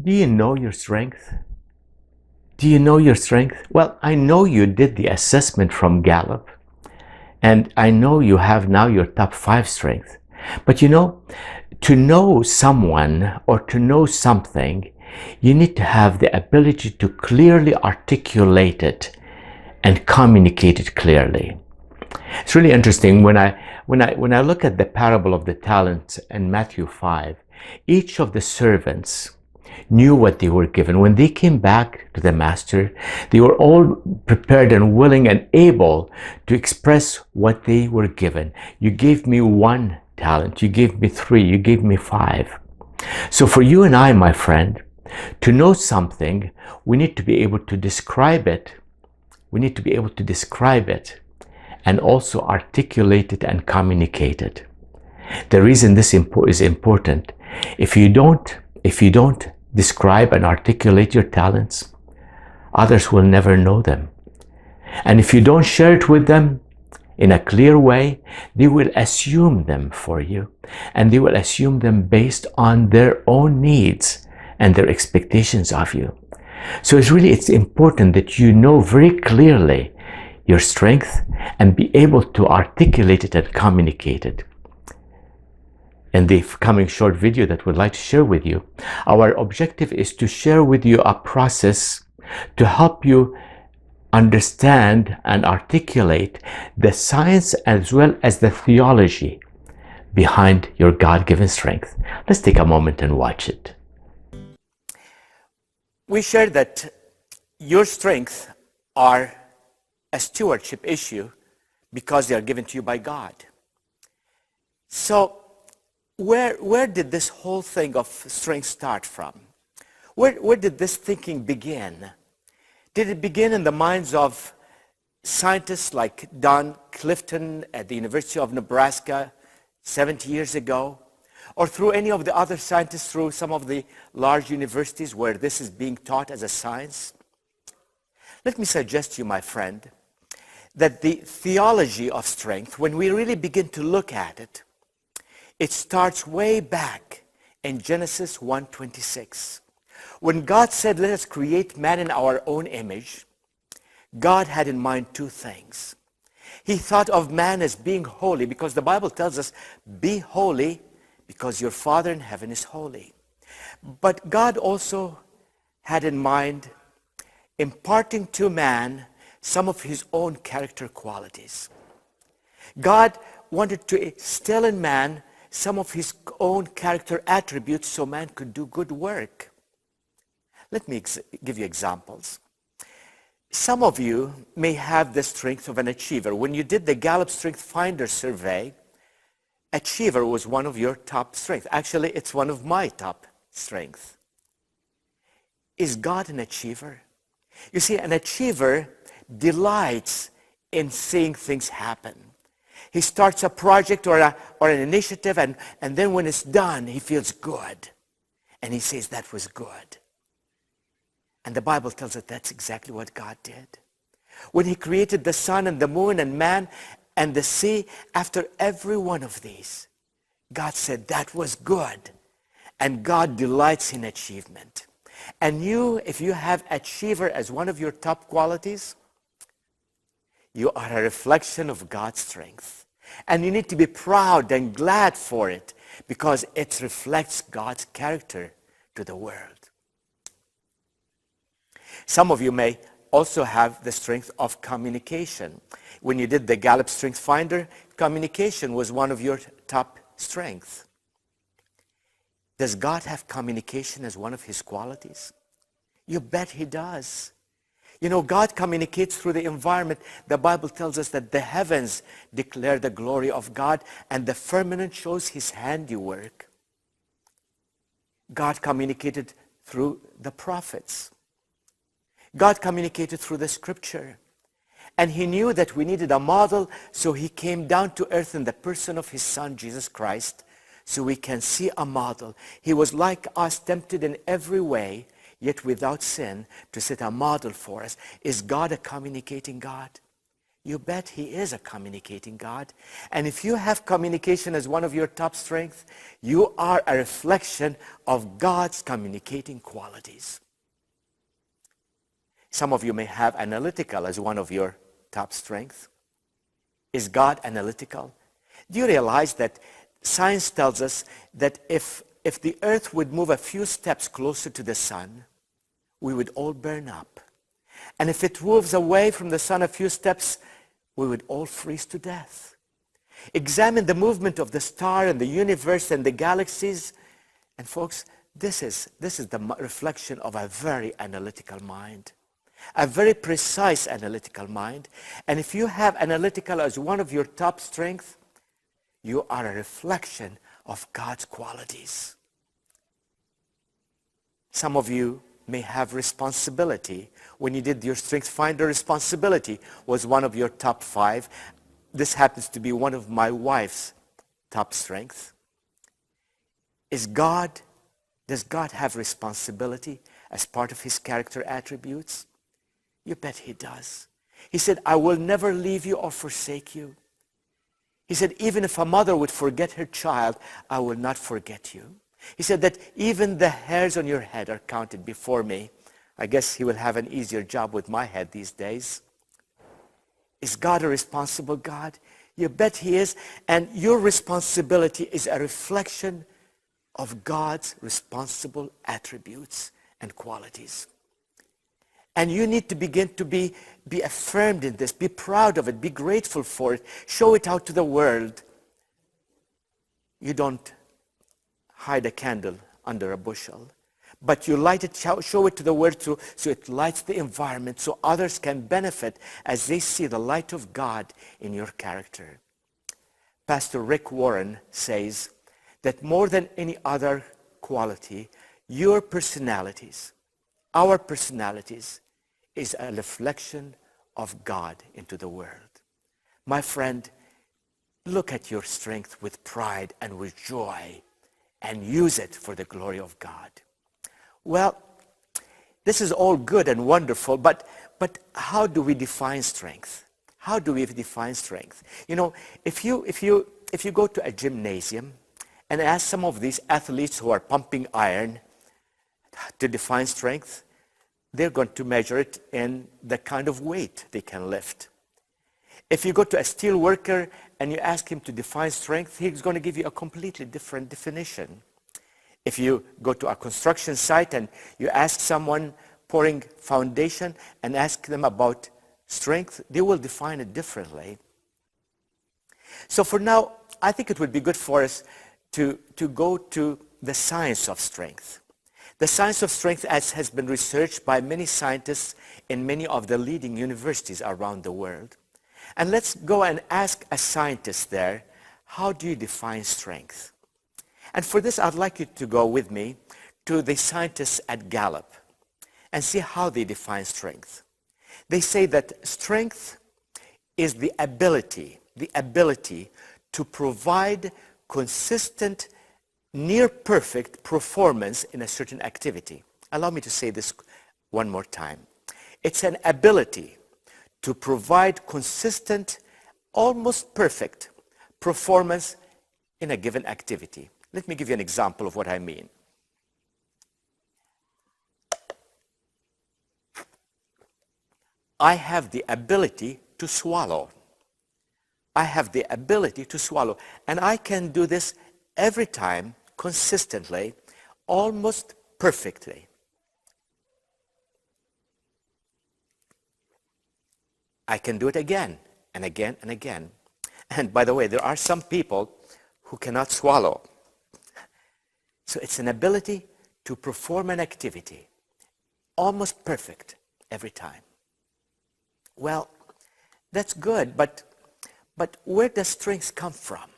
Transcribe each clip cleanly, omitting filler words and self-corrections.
Do you know your strength? Do you know your strength? Well, I know you did the assessment from Gallup, and I know you have now your top 5 strengths. But you know, to know someone or to know something, you need to have the ability to clearly articulate it and communicate it clearly. It's really interesting when I look at the parable of the talents in Matthew 5, each of the servants knew what they were given. When they came back to the master, they were all prepared and willing and able to express what they were given. You gave me 1 talent, you gave me 3, you gave me 5. So for you and I, my friend, to know something, we need to be able to describe it. We need to be able to describe it and also articulate it and communicate it. The reason this is important, if you don't describe and articulate your talents, others will never know them. And if you don't share it with them in a clear way, they will assume them for you, and they will assume them based on their own needs and their expectations of you. So it's important that you know very clearly your strength and be able to articulate it and communicate it. In the coming short video that we'd like to share with you, our objective is to share with you a process to help you understand and articulate the science as well as the theology behind your God-given strength. Let's take a moment and watch it. We shared that your strengths are a stewardship issue because they are given to you by God. So where did this whole thing of strength start from? Where did this thinking begin? Did it begin in the minds of scientists like Don Clifton at the University of Nebraska 70 years ago? Or through any of the other scientists through some of the large universities where this is being taught as a science? Let me suggest to you, my friend, that the theology of strength, when we really begin to look at it, it starts way back in Genesis 1:26. When God said, let us create man in our own image, God had in mind 2 things. He thought of man as being holy because the Bible tells us, be holy because your Father in heaven is holy. But God also had in mind imparting to man some of his own character qualities. God wanted to instill in man some of his own character attributes so man could do good work. Let me give you examples. Some of you may have the strength of an achiever. When you did the Gallup Strength Finder survey, achiever was one of your top strengths. Actually, it's one of my top strengths. Is God an achiever? You see, an achiever delights in seeing things happen. He starts a project or an initiative, and then when it's done, he feels good. And he says, that was good. And the Bible tells us that's exactly what God did. When he created the sun and the moon and man and the sea, after every one of these, God said, that was good. And God delights in achievement. And you, if you have achiever as one of your top qualities, you are a reflection of God's strength. And you need to be proud and glad for it because it reflects God's character to the world. Some of you may also have the strength of communication. When you did the Gallup Strength Finder, communication was one of your top strengths. Does God have communication as one of his qualities? You bet he does. You know, God communicates through the environment. The Bible tells us that the heavens declare the glory of God and the firmament shows his handiwork. God communicated through the prophets. God communicated through the scripture. And he knew that we needed a model, so he came down to earth in the person of his son, Jesus Christ, so we can see a model. He was like us, tempted in every way, yet without sin, to set a model for us. Is God a communicating God? you bet he is a communicating God. And if you have communication as one of your top strengths, you are a reflection of God's communicating qualities. Some of you may have analytical as one of your top strengths. Is God analytical? Do you realize that science tells us that if the earth would move a few steps closer to the sun, we would all burn up. And if it moves away from the sun a few steps, we would all freeze to death. Examine the movement of the star and the universe and the galaxies. And folks, this is the reflection of a very analytical mind. A very precise analytical mind. And if you have analytical as one of your top strengths, you are a reflection of God's qualities. Some of you may have responsibility. When you did your Strength Finder, responsibility was one of your top 5. This happens to be one of my wife's top strengths. Does God have responsibility as part of his character attributes? You bet he does. He said, I will never leave you or forsake you. He said, even if a mother would forget her child, I will not forget you. He said that even the hairs on your head are counted before me. I guess he will have an easier job with my head these days. Is God a responsible God? You bet he is. And your responsibility is a reflection of God's responsible attributes and qualities. And you need to begin to be affirmed in this. Be proud of it. Be grateful for it. Show it out to the world. You don't hide a candle under a bushel, but you light it, show it to the world so it lights the environment, so others can benefit as they see the light of God in your character. Pastor Rick Warren says that more than any other quality, your personalities, our personalities, is a reflection of God into the world. My friend, look at your strength with pride and with joy and use it for the glory of God. Well, this is all good and wonderful, but how do we define strength? How do we define strength? You know, if you go to a gymnasium and ask some of these athletes who are pumping iron to define strength, they're going to measure it in the kind of weight they can lift. If you go to a steel worker and you ask him to define strength, he's going to give you a completely different definition. If you go to a construction site and you ask someone pouring foundation and ask them about strength, they will define it differently. So for now, I think it would be good for us to go to the science of strength. The science of strength has been researched by many scientists in many of the leading universities around the world. And let's go and ask a scientist there, how do you define strength? And for this, I'd like you to go with me to the scientists at Gallup and see how they define strength. They say that strength is the ability to provide consistent, near-perfect performance in a certain activity. Allow me to say this one more time. It's an ability to provide consistent, almost perfect performance in a given activity. Let me give you an example of what I mean. I have the ability to swallow. I have the ability to swallow. And I can do this every time, consistently, almost perfectly. I can do it again and again and again. And by the way, there are some people who cannot swallow. So it's an ability to perform an activity, almost perfect every time. Well, that's good, but where does strength come from?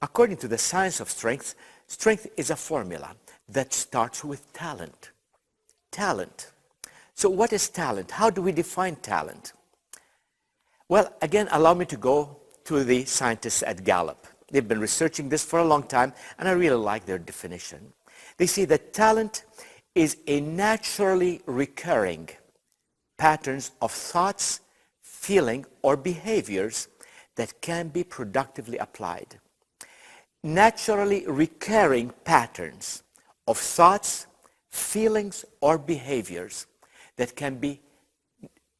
According to the science of strength, strength is a formula that starts with talent. Talent. So what is talent? How do we define talent? Well, again, allow me to go to the scientists at Gallup. They've been researching this for a long time, and I really like their definition. They say that talent is a naturally recurring patterns of thoughts, feeling, or behaviors that can be productively applied. Naturally recurring patterns of thoughts, feelings, or behaviors that can be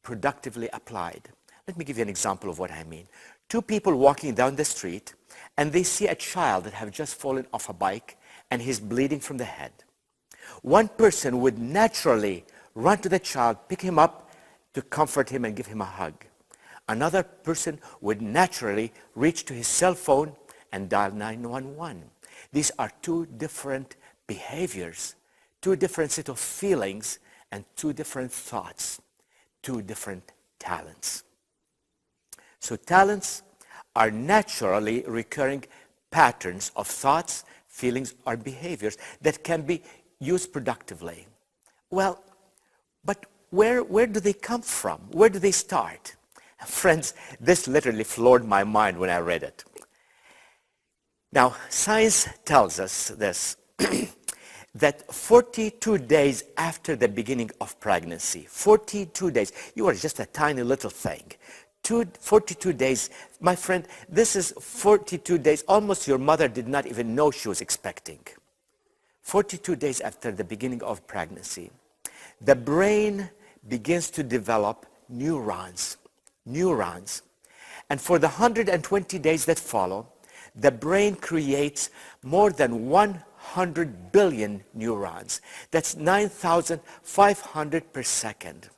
productively applied. Let me give you an example of what I mean. Two people walking down the street, and they see a child that have just fallen off a bike, and he's bleeding from the head. One person would naturally run to the child, pick him up to comfort him and give him a hug. Another person would naturally reach to his cell phone and dial 911. These are two different behaviors, two different set of feelings, and two different thoughts, two different talents. So talents are naturally recurring patterns of thoughts, feelings, or behaviors that can be used productively. Well, but where do they come from? Where do they start? Friends, this literally floored my mind when I read it. Now, science tells us this, that 42 days after the beginning of pregnancy, 42 days, you are just a tiny little thing. 42 days, my friend, this is 42 days, almost your mother did not even know she was expecting. 42 days after the beginning of pregnancy, the brain begins to develop neurons. And for the 120 days that follow, the brain creates more than 100 billion neurons. That's 9,500 per second.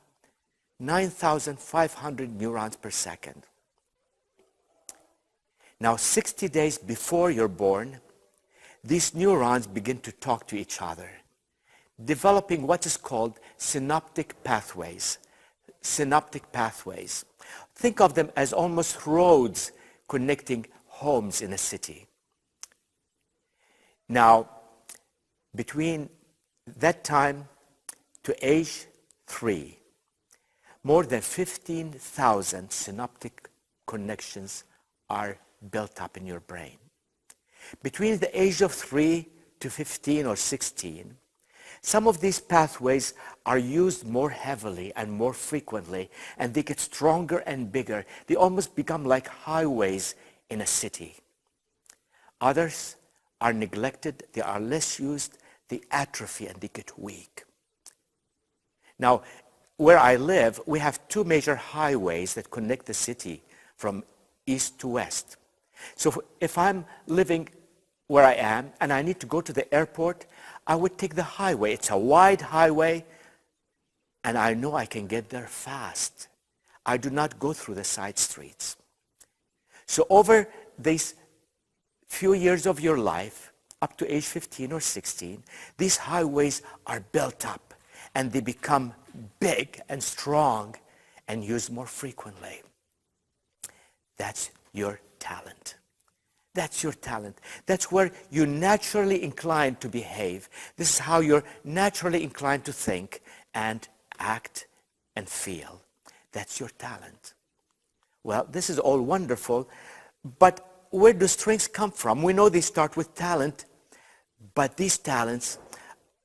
9,500 neurons per second. Now, 60 days before you're born, these neurons begin to talk to each other, developing what is called synaptic pathways. Synaptic pathways. Think of them as almost roads connecting homes in a city. Now, between that time to age 3, more than 15,000 synaptic connections are built up in your brain. Between the age of 3 to 15 or 16, some of these pathways are used more heavily and more frequently, and they get stronger and bigger. They almost become like highways in a city. Others are neglected, they are less used, they atrophy and they get weak. Now, where I live, we have two major highways that connect the city from east to west. So if I'm living where I am and I need to go to the airport, I would take the highway. It's a wide highway and I know I can get there fast. I do not go through the side streets. So over these few years of your life, up to age 15 or 16, these highways are built up and they become big and strong and used more frequently. That's your talent. That's your talent. That's where you're naturally inclined to behave. This is how you're naturally inclined to think and act and feel. That's your talent. Well, this is all wonderful, but where do strengths come from? We know they start with talent, but these talents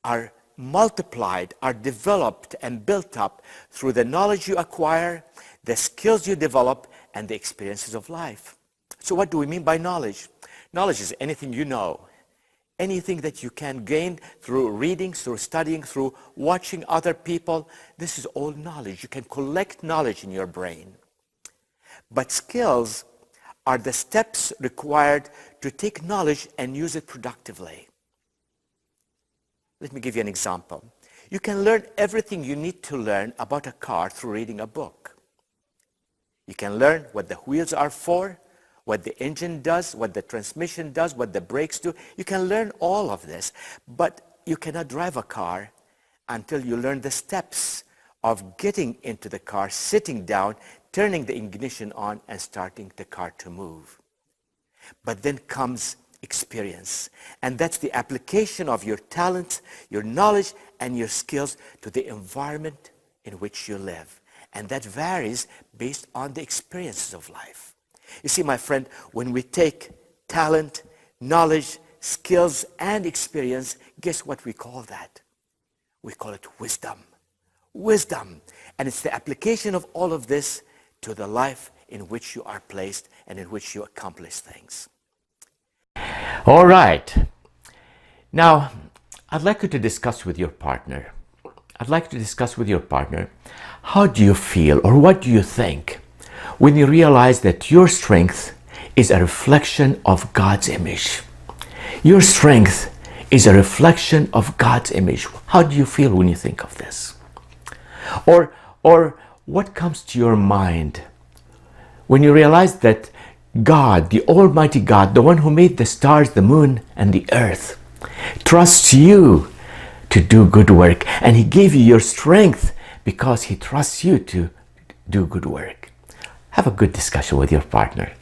are multiplied, are developed and built up through the knowledge you acquire, the skills you develop, and the experiences of life. So what do we mean by knowledge? Knowledge is anything you know, anything that you can gain through reading, through studying, through watching other people. This is all knowledge. You can collect knowledge in your brain. But skills are the steps required to take knowledge and use it productively. Let me give you an example. You can learn everything you need to learn about a car through reading a book. You can learn what the wheels are for, what the engine does, what the transmission does, what the brakes do. You can learn all of this, but you cannot drive a car until you learn the steps of getting into the car, sitting down, turning the ignition on, and starting the car to move. But then comes experience, and that's the application of your talents, your knowledge, and your skills to the environment in which you live. And that varies based on the experiences of life. You see, my friend, when we take talent, knowledge, skills, and experience, guess what we call that? We call it wisdom. Wisdom. And it's the application of all of this to the life in which you are placed and in which you accomplish things. All right. Now, I'd like you to discuss with your partner. How do you feel or what do you think when you realize that your strength is a reflection of God's image? Your strength is a reflection of God's image. How do you feel when you think of this? Or what comes to your mind when you realize that God, the Almighty God, the one who made the stars, the moon, and the earth, trusts you to do good work, and He gave you your strength because He trusts you to do good work? Have a good discussion with your partner.